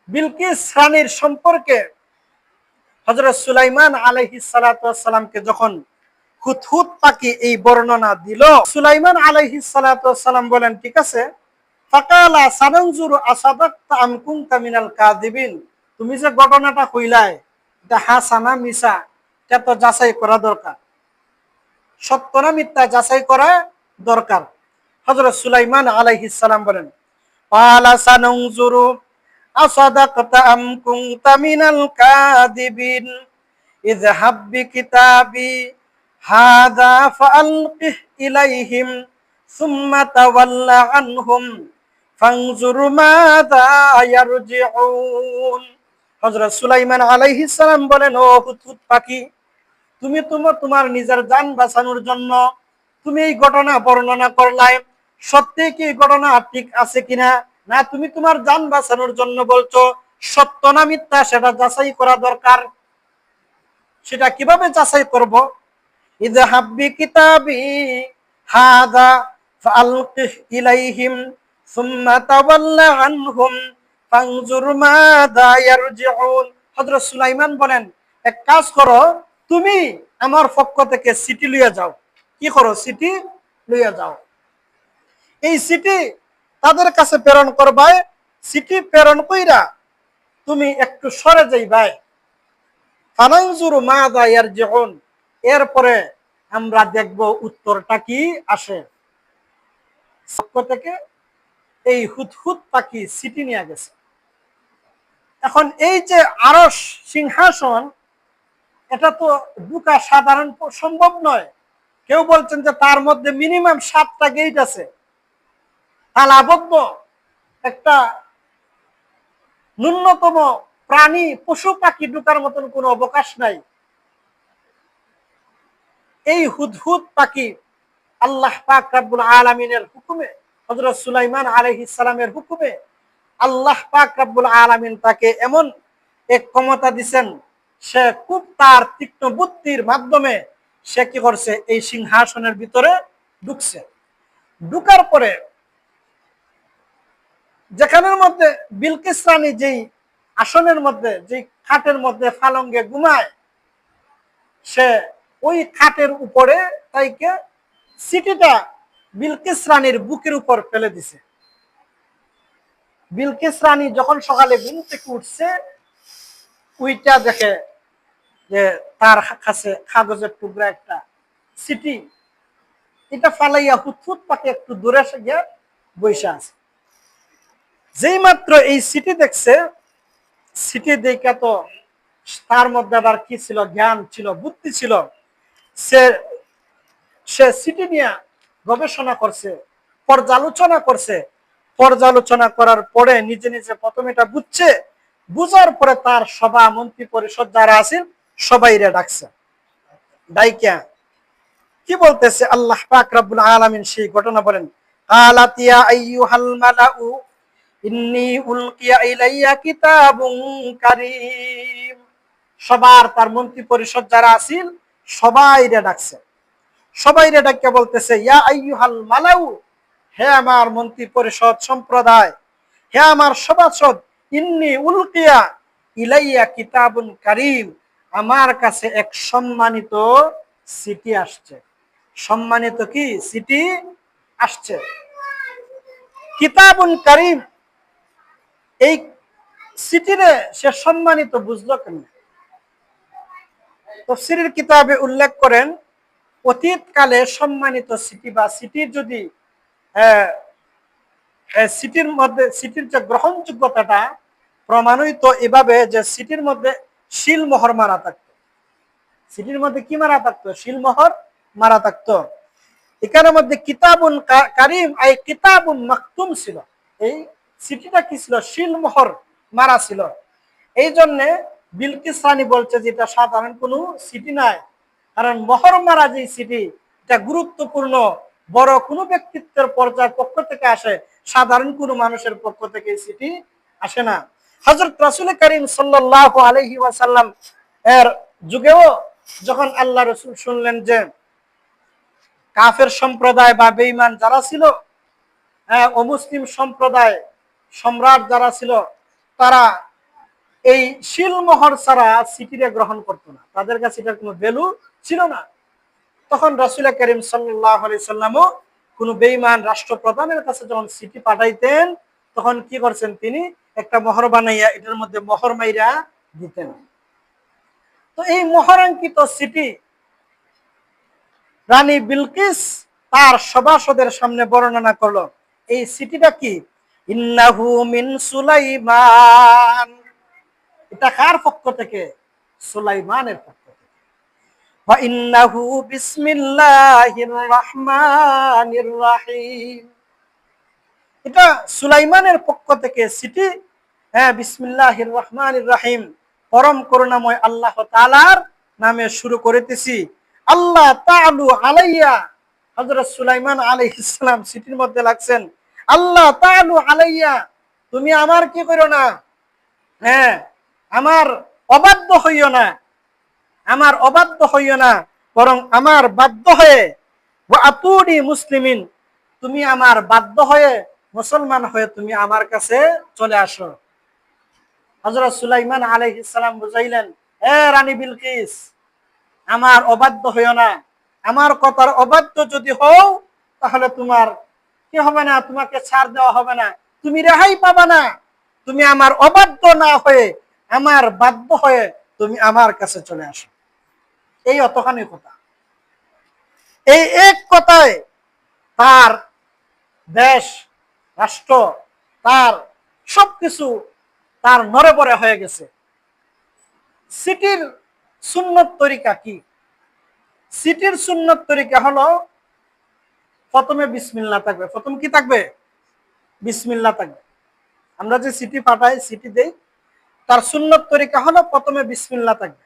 বিলকিস রানীর সম্পর্কে হযরত সুলাইমান আলাইহিস সালাতু ওয়াস সালামকে যখন হুদহুদ পাখি এই বর্ণনা দিল, সুলাইমান আলাইহিস সালাতু ওয়াস সালাম বলেন, ঠিক আছে, ফাকালা সানানজুরু আসাদাকতা আম কুনতা মিনাল কাযিবিন, তুমি যে ঘটনাটা কইলাই এটা হাসানা মিছা, এটা তো যাচাই করা দরকার, সত্য না মিথ্যা যাচাই করা দরকার। হযরত সুলাইমান আলাইহিস সালাম বলেন, ক্বালা সানানজুরু আসাদাকতা আম কুনতা মিনাল কাযিবিন ইযহাব বিকিতাবি হাযা ফাআলকিহ ইলাইহিম সুম্মা তাওয়াল্লা আনহুম ফানজুর মাযা ইয়ারজিউন। হযরত সুলাইমান আলাইহিস সালাম বলেন, ও হুদহুদ পাখি, তুমি তোমার নিজের জান বাঁচানোর জন্য তুমি এই ঘটনা বর্ণনা করলাই, সত্যি কি ঘটনা ঠিক আছে কিনা, না তুমি তোমার জান বাঁচানোর জন্য বলছো, সত্য না মিথ্যা সেটা যাচাই করা দরকার। সেটা কিভাবে যাচাই করব? ইযহাব বিকিতাবি হাযা ফাআলকিহ ইলাইহিম সুম্মা তাওয়াল্লা আনহুম ফানজুর মাযা ইয়ারজিউন। হযরত সুলাইমান বলেন, এক কাজ করো, তুমি আমার পক্ষ থেকে চিঠি লইয়া যাও। কি করো? চিঠি লইয়া যাও। এই চিঠি তাদের কাছে প্রেরণ করবাই, চিঠি প্রেরণ কইরা তুমি একটু সরে যাইবাই, ফানানজুর মাযা ইয়ারজিউন, এরপরে আমরা দেখব উত্তরটা কি আসে। পক্ষ থেকে এই হুদহুদ পাখি চিঠি নিয়ে গেছে। এখন এই যে আরশ সিংহাসন, এটা তো ঢুকা সাধারণ সম্ভব নয়। কেউ বলছেন যে তার মধ্যে মিনিমাম 7টা গেট আছে, তালাবদ্ধ। একটা ন্যূনতম প্রাণী পশু পাখি ঢুকার মতন কোনো অবকাশ নাই। এই হুদহুদ পাখি আল্লাহ পাক রব্বুল আলামিনের হুকুমে, হযরত সুলাইমান আলাইহিস সালামের হুকুমে আল্লাহ পাক রব্বুল আলামিন তাকে এমন এক ক্ষমতা দিবেন, সে খুব তার তীক্ষ্ণ বুদ্ধির মাধ্যমে সে কি করছে, এই সিংহাসনের ভিতরে ঢুকছে। ঢুকার পরে যেখানের মধ্যে বিলকিস রানী যেই আসনের মধ্যে, যেই খাটের মধ্যে ফালঙ্গে ঘুমায়, সে ওই খাটের উপরে তাইকে চিঠিটা বিলকিস রানীর বুকের উপর ফেলে দিছে। বিলকিস রানী যখন সকালে ঘুম থেকে উঠছে, উইটা দেখে যে তার কাছে কাগজের টুকরা একটা চিঠি, এটা ফালাইয়া হুদহুদ পাখি একটু দূরে এসে গিয়ে বসে আছে। যেই মাত্র এই চিঠি দেখছে, চিঠি দেখে তো তার মধ্যে আবার কি ছিল, জ্ঞান ছিল, বুদ্ধি ছিল। সে সে চিঠি নিয়ে গবেষণা করছে, পর্যালোচনা করছে। পর্যালোচনা করার পরে নিজে নিজে প্রথমে এটা বুঝছে, বুঝার পরে তার সভা মন্ত্রী পরিষদ যারা আছেন সবাইরে ডাকছে। ডাইকা কি বলতেছে, আল্লাহ পাক রব্বুল আলামিন সেই ঘটনা বলেন, কালাত ইয়া আইয়ুহাল মালাউ ইন্নী উলকিয়া ইলাইয়া কিতাবুন কারীম। সবার তার মন্ত্রী পরিষদ যারা আছেন সবাইরে ডাকছে। সবাইরে ডাকিয়া বলতেছে, ইয়া আইয়ুহাল মালাউ, হে আমার মন্ত্রী পরিষদ সম্প্রদায়, হে আমার সভাসদ, ইন্নী উলকিয়া ইলাইয়া কিতাবুন কারীম, আমার কাছে এক সম্মানিত চিঠি আসছে। সম্মানিত কি চিঠি আসছে। কিতাবুন কারীম, এই চিঠিরে সে সম্মানিত বুঝলো কেন? তাফসীরের কিতাবে উল্লেখ করেন, অতীতকালে সম্মানিত চিঠি বা চিঠির যদি সিটির মধ্যে, সিটির যে গ্রহণযোগ্যতাটা প্রমাণিত এভাবে যে সিটির মধ্যে শিলমোহর মারা থাকতো। সিটির মধ্যে কি মারা থাকতো? শিলমোহর মারা থাকতো। এখানের মধ্যে কিতাবুন কারীম আই কিতাবুন মাকতুম ছিল। এই সিটিটা কি ছিল? শিলমোহর মারা ছিল। এই জন্যে বিলকিস রানী বলছে যে এটা সাধারণ কোনো সিটি নাই, কারণ মোহর মারা যে সিটি, এটা গুরুত্বপূর্ণ বড় কোনো ব্যক্তিত্বের পর্যায়ের পক্ষ থেকে আসে, সাধারণ কোনো মানুষের পক্ষ থেকে সিটি আসে না। হযরত রাসূল করিম সাল্লাল্লাহু আলাইহি ওয়াসাল্লাম এর যুগেও যখন আল্লাহ রাসূল শুনলেন যে কাফের সম্প্রদায় বা বেঈমান যারা ছিল, অমুসলিম সম্প্রদায় সম্রাট যারা ছিল, তারা এই শিলমোহর ছাড়া সিটিরে গ্রহণ করতো না, তাদের কাছে এটার কোনো ভ্যালু ছিল না। তখন রাসূল করিম সাল্লাল্লাহু আলাইহি সাল্লামও কোন বেঈমান রাষ্ট্রপ্রধানের কাছে যখন সিটি পাঠাইতেন, তখন কি করছেন, তিনি একটা মোহর বানাইয়া এটার মধ্যে মোহর মাইরা দিতেন। তো এই মোহরাঙ্কিত সিটি রানী বিলকিস তার সভাসদের সামনে বর্ণনা করলো। এই সিটিটা কি? ইন্নাহু মিন সুলাইমান। এটা কার পক্ষ থেকে? সুলাইমানের পক্ষ থেকে। ওয়া ইন্নাহু বিসমিল্লাহির রহমানির রহিম। এটা সুলাইমানের পক্ষ থেকে সিটি। হ্যাঁ, বিসমিল্লাহির রহমানির রহিম, পরম করুণাময় আল্লাহ তাআলার নামে শুরু করিতেছি। আল্লাহ তাআলু আলাইয়া। হযরত সুলাইমান আলাইহিস সালাম সিটির মধ্যে লাগছেন, আল্লাহ তাআলু আলাইয়া, তুমি আমার কি করো না, হ্যাঁ, আমার অবাধ্য হইও না, আমার অবাধ্য হইও না, বরং আমার বাধ্য হয়ে ওয়া আতুনি মুসলিমিন, তুমি আমার বাধ্য হয়ে মুসলমান হয়ে তুমি আমার কাছে চলে আসো। হযরত সুলাইমান আলাইহিস সালাম বুঝাইলেন, হে রানী বিলকিস, আমার অবাধ্য হইও না, আমার কথার অবাধ্য যদি হও তাহলে তোমার কি হবে না, তোমাকে ছাড় দেওয়া হবে না, তুমি রেহাই পাবা না। তুমি আমার অবাধ্য না হয়ে আমার বাধ্য হয়ে তুমি আমার কাছে চলে আসো। এই অতখানি কথা। এই এক কথায় তার দেশ, রাষ্ট্র, তার সবকিছু তার নড়বড়ে হয়ে গেছে। সিটির সুন্নত তরিকা কি? সিটির সুন্নত তরিকা হলো প্রথমে বিসমিল্লাহ থাকবে। প্রথম কি থাকবে? বিসমিল্লাহ থাকবে। আমরা যে সিটি পাঠাই, সিটি দেই, তার সুন্নত তরিকা হলো প্রথমে বিসমিল্লাহ থাকবে,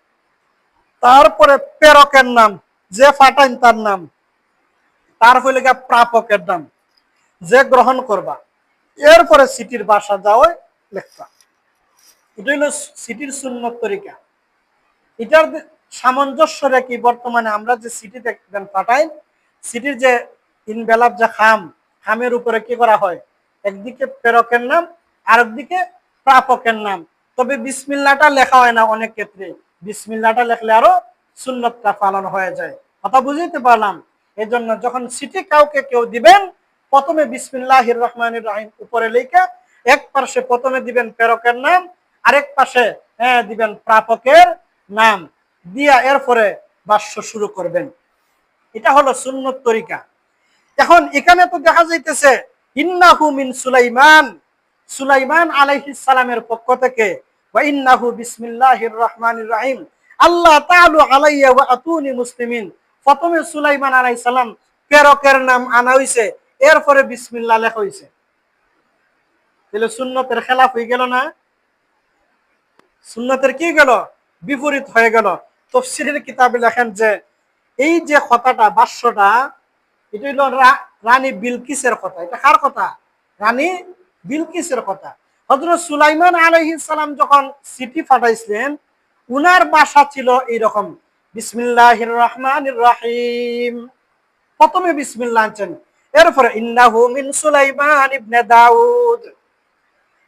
তারপরে প্রেরকের নাম, যে পাঠাইন তার নাম, তার হইলে গিয়ে প্রাপকের নাম, যে গ্রহণ করবা, এরপরে সিটির বাসা যাও লেখবা। এটা হলো সিটির সুন্নত তরিকা। এটার সামঞ্জস্য রেখে বর্তমানে আমরা যে সিটি পাঠাই, সিটির যে ইনভেলপ যে খামের উপরে কি করা হয়, একদিকে প্রেরকের নাম, আরেকদিকে প্রাপকের নাম। তবে বিসমিল্লাহটা লেখা হয় না অনেক ক্ষেত্রে, বিসমিল্লাহটা লেখলে আরো সুন্নতটা পালন হয়ে যায়। কথা বুঝতে পারলাম? এই জন্য যখন সিটি কাউকে কেউ দিবেন, প্রথমে বিসমিল্লাহির রহমানির রহিম উপরে লেখা, এক পাশে প্রথমে দিবেন প্রেরকের নাম, আরেক পাশে দিবেন প্রাপকের নাম দিয়া এরপরে ভাষ্য শুরু করবেন। এটা হলো সুন্নত তরিকা। এখন এখানে তো দেখা যাইতেছে ইন্নাহু মিন সুলাইমান, সুলাইমান আলাইহিস সালামের পক্ষ থেকে, ওয়া ইন্নাহু বিসমিল্লাহির রহমানির রহিম, আল্লাহ তাআলু আলাইয়া ওয়া আতুনি মুসলিমিন। প্রথমে সুলাইমান আলাইহিস সালাম প্রেরকের নাম আনা হইছে, এরপরে বিসমিল্লাহ লেখা হইছে। তাহলে সুন্নতের খেলাফ হয়ে গেল না? সুন্নতের কি গেল? বিপরীত হয়ে গেল। তাফসীরের কিতাবে লেখেন যে এই যে কথাটা, ভাষ্যটা, এটা হলো রানী বিলকিসের কথা। এটা কার কথা? রানী বিলকিসের কথা। হযরত সুলাইমান আলাইহিস সালাম যখন চিঠি পাঠাইছিলেন, উনার ভাষা ছিল এইরকম, বিসমিল্লাহির রহমানির রহিম, প্রথমে বিসমিল্লাহ আনছেন, এরপরে ইন্নাহু মিন সুলাইমান ইবনে দাউদ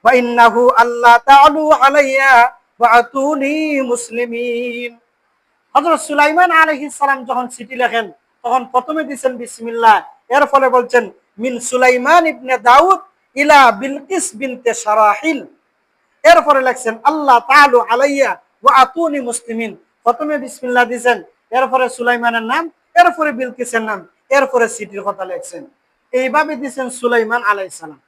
ওয়া ইন্নাহু আল্লাহ তাআলু আলাইয়া ওয়া আতুনি মুসলিমিন। হযরত সুলাইমান আলাইহিস সালাম যখন চিঠি লেখেন, তখন প্রথমে দিবেন বিসমিল্লাহ, এর ফলে বলছেন মিন সুলাইমান ইবনে দাউদ ইলা বিলকিস বিনতে সারাহিল, এরপরে লেখছেন আল্লাহ তাআলু আলাইয়া ওয়া আতুনি মুসলিমিন। প্রথমে বিসমিল্লাহ দিবেন, এরপরে সুলাইমানের নাম, এরপরে বিলকিসের নাম, এরপরে চিঠির কথা লেখছেন। এইভাবে দিবেন সুলাইমান আলাইহিস সালাম।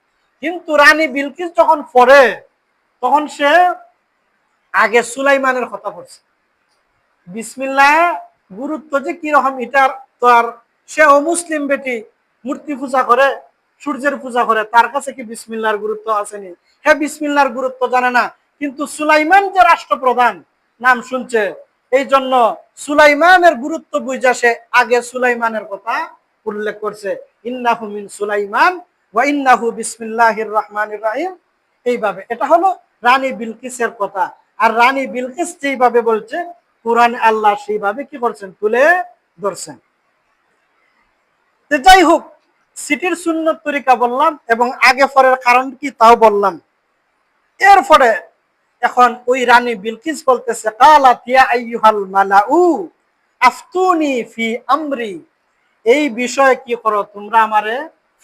কিন্তু রানী বিলকিস যখন পড়ে, তখন সে আগে সুলাইমানের কথা পড়ছে। বিসমিল্লাহ গুরুত্ব যে কি রকম, এটার তো আর, সে অমুসলিম বেটি, মূর্তি পূজা করে, সূর্যের পূজা করে, তার কাছে কি বিসমিল্লাহর গুরুত্ব আসেনি? হ্যাঁ, বিসমিল্লাহর গুরুত্ব জানে না, কিন্তু সুলাইমান যে রাষ্ট্রপ্রধান নাম শুনছে, এই জন্য সুলাইমানের গুরুত্ব বুঝা সে আগে সুলাইমানের কথা উল্লেখ করছে, ইন্নাহু মিন সুলাইমান ওয়া ইন্নাহু বিসমিল্লাহির রহমানির রহিম। এইভাবে এটা হলো রানী বিলকিসের কথা। আর রানী বিলকিস যেইভাবে বলছে, কুরআন আল্লাহ সেইভাবে কি করছেন, তুলে ধরছেন। যাই হোক, সিটির সুন্নত তরিকা বললাম এবং আগে পরের কারণ কি তাও বললাম। এরপরে এখন ওই রানী বিলকিস বলতেছে, কালাত ইয়া আইয়ুহাল মালাউ আফতুনি ফি আমরি, এই বিষয়ে কি করো তোমরা আমারে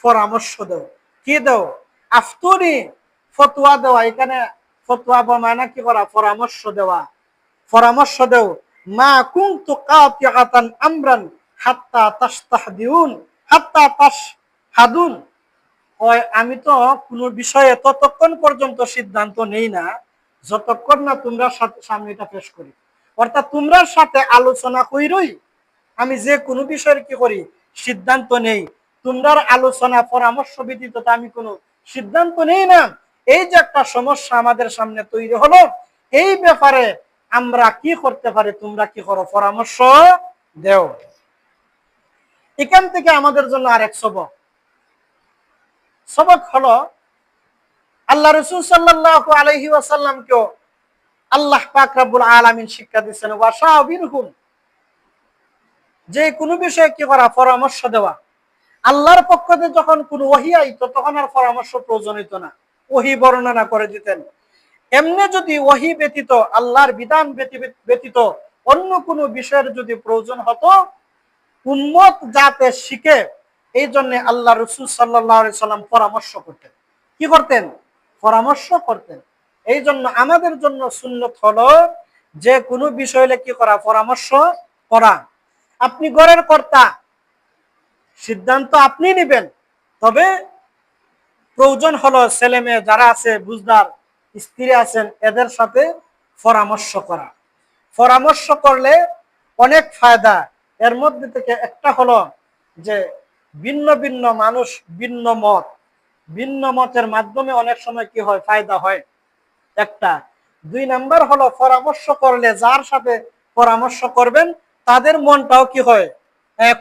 পরামর্শ দাও। কি দাও? আফতুনি, ফতোয়া দেওয়া। এখানে ফতোয়া বা মানে কি করা? পরামর্শ দেওয়া। পরামর্শ দেও। মা কুনতু কাতিআতান আমরান হাত্তা তাস্তাহদিউন হাত্তা তাশহাদুন, ওই আমি তো কোনো বিষয়ে ততক্ষণ পর্যন্ত সিদ্ধান্ত নেই না যতক্ষণ না তোমরা সামনেটা পেশ করি। অর্থাৎ তোমরা সাথে আলোচনা কইরই আমি যে কোনো বিষয়ের কি করি? সিদ্ধান্ত নেই। তোমরার আলোচনা পরামর্শ ব্যতীত তো আমি কোনো সিদ্ধান্ত নেই না। এই যে একটা সমস্যা আমাদের সামনে তৈরি হলো, এই ব্যাপারে আমরা কি করতে পারি? তোমরা কি করো? পরামর্শ দেও। এখান থেকে আমাদের জন্য আরেক সবক হলো, আল্লাহ রাসূল সাল্লাল্লাহু আলাইহি ওয়াসাল্লামকেও আল্লাহ পাক রব্বুল আলামিন শিক্ষা দিচ্ছেন, ওয়াশাবিরহুম, যে কোনো বিষয়ে কি করা? পরামর্শ দেওয়া। আল্লাহর পক্ষ থেকে যখন কোন ওহী আইতো তখন আর পরামর্শ প্রয়োজন হইতো না, ওহী বর্ণনা করে দিতেন। এমনি যদি ওহী ব্যতীত, আল্লাহর বিধান ব্যতীত অন্য কোনো বিষয়ের যদি প্রয়োজন হতো, উম্মত যাতে শিখে, এই জন্য আল্লাহ রাসূল সাল্লাল্লাহু আলাইহি সাল্লাম পরামর্শ করতেন। কি করতেন? পরামর্শ করতেন। এই জন্য আমাদের জন্য সুন্নত হলো যে কোনো বিষয়ে কি করা? পরামর্শ করা। আপনি ঘরের কর্তা, সিদ্ধান্ত আপনি নেবেন, তবে প্রয়োজন হলো ছেলে মেয়ে যারা আছে, বুঝদার স্ত্রী আছেন, এদের সাথে পরামর্শ করা। পরামর্শ করলে অনেক ফায়দা। এর মধ্যে থেকে একটা হলো যে ভিন্ন ভিন্ন মানুষ, ভিন্ন মতের মাধ্যমে অনেক সময় কি হয়? ফায়দা হয় একটা। 2 নাম্বার হলো, পরামর্শ করলে যার সাথে পরামর্শ করবেন তাদের মনটাও কি হয়?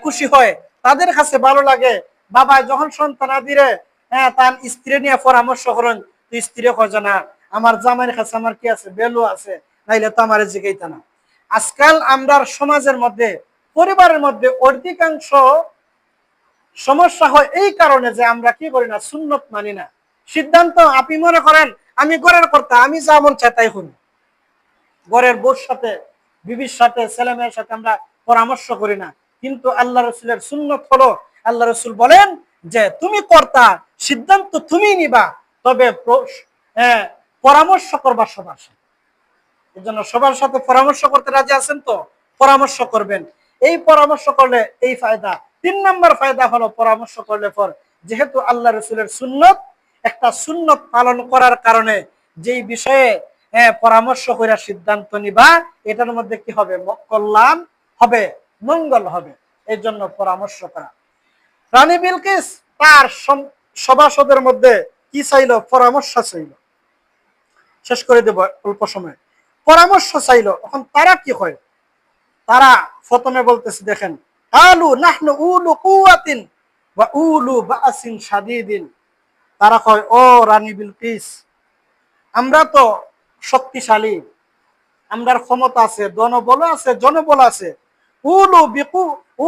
খুশি হয়, তাদের কাছে ভালো লাগে। বাবা যখন সন্তানাদিরে তার স্ত্রী নিয়ে পরামর্শ করেন, তো স্ত্রী কয় না আমার জামাইয়ের কাছে আমার কি আছে? ভ্যালু আছে, নাইলে তো আমার জিগাইতা না। আজকাল আমরা সমাজের মধ্যে, পরিবারের মধ্যে অধিকাংশ সমস্যা হয় এই কারণে যে আমরা কি করি না? সুন্নত মানি না। সিদ্ধান্ত আপনি মনে করেন আমি ঘরের কর্তা, আমি যা মন চাই তাই শুনি। ঘরের বউর সাথে, বিবির সাথে, ছেলে মেয়ের সাথে আমরা পরামর্শ করি না। কিন্তু আল্লাহ রসুলের সুন্নত হলো, আল্লাহ রসুল বলেন যে তুমি কর্তা, সিদ্ধান্ত তুমি নিবা, তবে পরামর্শ করবা সবার সাথে। এই জন্য সবার সাথে পরামর্শ করতে রাজি আছেন তো? পরামর্শ করবেন। এই পরামর্শ করলে এই ফায়দা। 3 নাম্বার ফায়দা হলো, পরামর্শ করলে পর যেহেতু আল্লাহ রসুলের সুন্নত, একটা সুন্নত পালন করার কারণে যেই বিষয়ে পরামর্শ করে সিদ্ধান্ত নিবা, এটার মধ্যে কি হবে? কল্যাণ হবে, মঙ্গল হবে। এই জন্য পরামর্শ করা। রানী বিলকিস তার সভাসদের মধ্যে কি চাইল? পরামর্শ চাইল। শেষ করে দেব অল্প সময়। পরামর্শ চাইল। এখন তারা কি হয়? তারা প্রথমে বলতেছে, দেখেন, কালু নাহনু উলু কুওয়াতিন ওয়া উলু বাসিন শাদীদিন। তারা কয়, ও রানী বিলকিস, আমরা তো শক্তিশালী, আমরার ক্ষমতা আছে, জনবল আছে, জনবল আছে।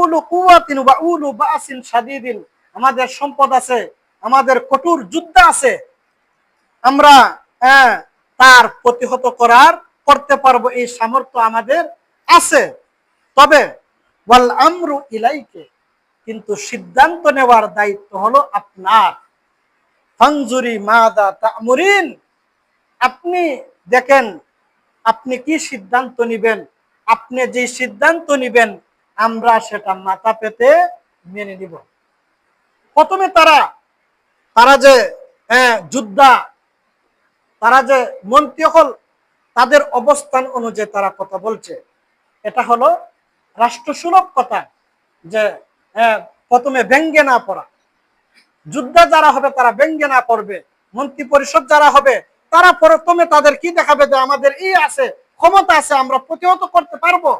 উলু কুওয়াতিন ওয়া উলু বাসিন শাদীদিন, আমাদের সম্পদ আছে, আমাদের কঠোর যুদ্ধ আছে, আমরা তার প্রতিহত করতে পারবো, এই সামর্থ্য আমাদের আছে। তবে ওয়াল আমরু ইলাইকে, কিন্তু সিদ্ধান্ত নেওয়ার দায়িত্ব হলো আপনার। ফানজুরি মাদা তা'মুরিন, আপনি দেখেন আপনি কি সিদ্ধান্ত নিবেন। আপনি যে সিদ্ধান্ত নিবেন আমরা সেটা মাথা পেতে মেনে নিব। প্রথমে তারা যে যোদ্ধা, তারা যে মন্ত্রী হল, তাদের অবস্থান অনুযায়ী তারা কথা বলছে। এটা হলো রাষ্ট্রসুলভ কথা, যে প্রথমে ব্যঙ্গে না পড়া। যোদ্ধা যারা হবে তারা ব্যঙ্গে না পড়বে। মন্ত্রী পরিষদ যারা হবে তারা প্রথমে তাদের কি দেখাবে? যে আমাদের এই আছে, ক্ষমতা আছে, আমরা প্রতিহত করতে পারবো।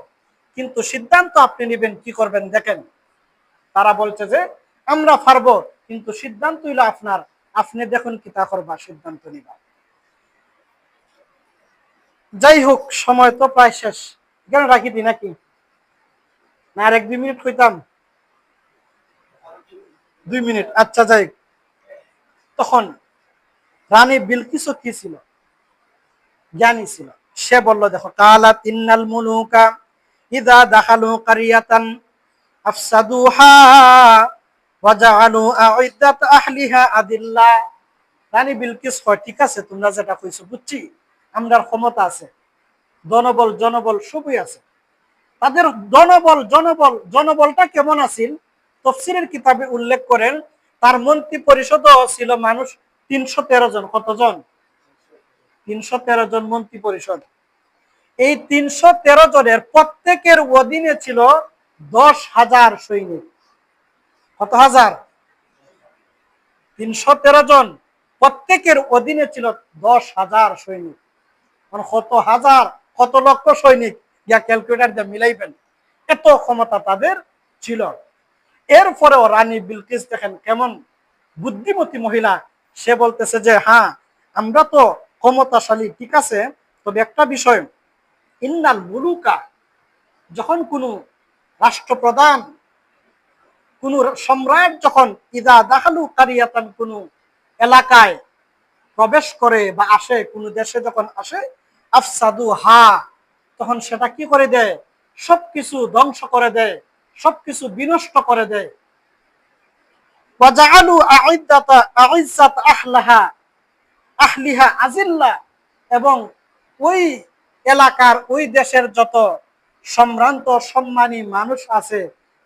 কিন্তু সিদ্ধান্ত আপনি নেবেন, কি করবেন দেখেন। তারা বলছে যে আমরা পারবো, কিন্তু সিদ্ধান্ত হইলো আপনার, আপনি দেখুন কি তা করবা, সিদ্ধান্ত নিবা। যাই হোক, সময় তো প্রায় শেষ, এখানে রাখি দি নাকি? না আর 1-2 মিনিট হইতাম? 2 মিনিট, আচ্ছা যাই। তখন রানী বিলকিসও কি ছিল? জ্ঞানী ছিল। সে বলল, দেখো, কালাত ইন্নাল মুলুকা ইযা দাখালু কারিয়াতান আফসাদুহা ওয়া জাআলু আ'ইদ্দাত আহলিহা আদিল্লা। রানী বিলকিস কয়, ঠিক আছে, তোমরা যেটা কইছো বুঝছি, আমরার ক্ষমতা আছে, জনবল জনবল সবই আছে। তাদের জনবলটা কেমন আছিল? তাফসীরের কিতাবে উল্লেখ করেন, তার মন্ত্রী পরিষদও ছিল মানুষ ৩১৩ জন। কতজন? ৩১৩ জন মন্ত্রী পরিষদ। এই ৩১৩ জনের প্রত্যেকের অধীনে ছিল ১০,০০০ সৈনিক। কত হাজার? ৩১৩ জন, প্রত্যেকের অধীনে ছিল ১০,০০০ সৈনিক। মানে কত হাজার, কত লক্ষ সৈনিক, ইয়া ক্যালকুলেটর দিয়ে মিলাইবেন, এত ক্ষমতা তাদের ছিল। এরপরেও রানী বিলকিস দেখেন কেমন বুদ্ধিমতী মহিলা, সে বলতেছে যে হ্যাঁ, আমরা তো ক্ষমতাশালী, ঠিক আছে, তবে একটা বিষয়, ইন্নাল মুলুকা, যখন কোনো রাষ্ট্রপ্রধান, কোন সম্রাট যখন ইদা দাখালু কারিয়াতান, কোন এলাকায় প্রবেশ করে বা আসে, কোন দেশে যখন আসে, আফসাদু হা, তখন সেটা কি করে দেয়? সবকিছু ধ্বংস করে দেয়, সবকিছু বিনষ্ট করে দেয়। ওয়া জাআলু আ'ইজ্জাত আহলিহা আজিল্লা, এবং ওই এলাকার, ওই দেশের যত সম্ভ্রান্ত সম্মানী মানুষ আছে,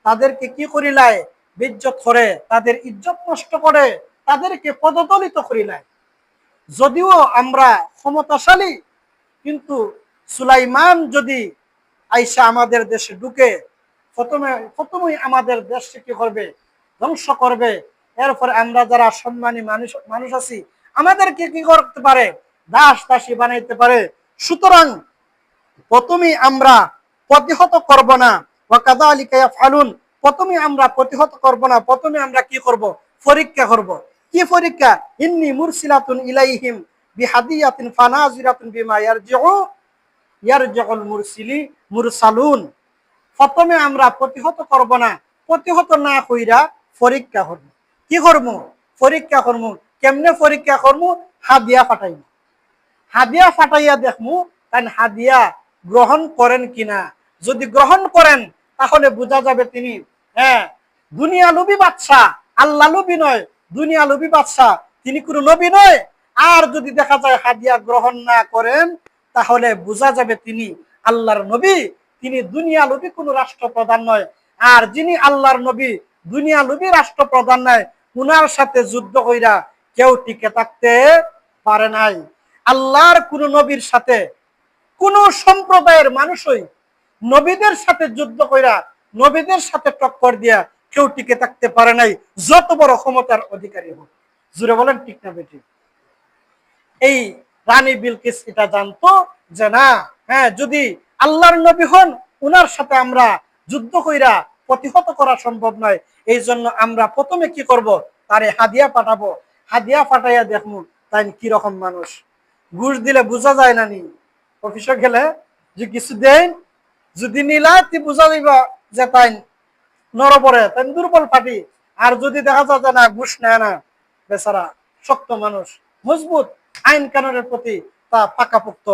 তাদেরকে কি করিলায়? বেইজ্জত করে, তাদের ইজ্জত নষ্ট করে, তাদেরকে পদদলিত করিলায়। যদিও আমরা ক্ষমতাশালী, কিন্তু সুলাইমান যদি আইসা আমাদের দেশে ঢুকে, প্রথমেই আমাদের দেশকে কি করবে? ধ্বংস করবে। এরপরে আমরা যারা সম্মানী মানুষ আছি, আমাদেরকে কি করতে পারে? দাস দাসী বানাইতে পারে। সুতরাং প্রথমেই আমরা প্রতিহত করব না। ওয়াকাযালিকা ইয়াফআলুন, প্রথমেই আমরা প্রতিহত করব না, প্রথমে আমরা কি করব? পরীক্ষা করব। কি পরীক্ষা? ইন্নী মুরসিলাতুন ইলাইহিম বিহাদিয়াতিন ফানাজিরাতুন বিমা ইয়ারজিউল মুরসালুন। প্রথমে আমরা প্রতিহত করব না, প্রতিহত না কইরা পরীক্ষা করব। কি করব? পরীক্ষা করব। কেমনে পরীক্ষা করব? হাদিয়া ফাটাইব। হাদিয়া ফাটাইয়া দেখমু তাই হাদিয়া গ্রহণ করেন কিনা। যদি গ্রহণ করেন, তাহলে বোঝা যাবে তিনি দুনিয়া লোভী বাদশাহ, আল্লাহ লোভী নয়, দুনিয়া লোভী বাদশাহ, তিনি কোনো নবী নয়। আর যদি দেখা যায় হাদিয়া গ্রহণ না করেন, তাহলে বোঝা যাবে তিনি আল্লাহর নবী, তিনি দুনিয়া লোভী কোনো রাষ্ট্রপ্রধান নয়। আর যিনি আল্লাহর নবী, দুনিয়া লোভী রাষ্ট্রপ্রধান নয়, উনার সাথে যুদ্ধ কইরা কেউ টিকে থাকতে পারে নাই। আল্লাহর কোন নবীর সাথে, কোন সম্প্রদায়ের মানুষই নবীদের সাথে যুদ্ধ কইরা, নবীদের সাথে টক্কর দিয়া কেউ টিকে থাকতে পারে নাই, যত বড় ক্ষমতার অধিকারী হোক। জুড়ে বলেন ঠিক না বেটি? এই রানী বিলকিস এটা জানতো যে না, যদি আল্লাহর নবী হন, উনার সাথে আমরা যুদ্ধ কইরা প্রতিহত করা সম্ভব নয়। এই জন্য আমরা প্রথমে কি করব? তারে হাদিয়া পাঠাবো। হাদিয়া পাঠাইয়া দেখবো তাই কি রকম মানুষ। ঘুষ দিলে বোঝা যায় না নি? অফিসে গেলে যে কিছু দেন, যদি নিলা তি বোঝা যাইবা যে তাই নরবরে, তাই দুর্বল পার্টি। আর যদি দেখা যায় যে না, ঘুষ নেয় না, বেচারা শক্ত মানুষ, মজবুত, আইন কানুনের প্রতি তা পাকাপোক্ত।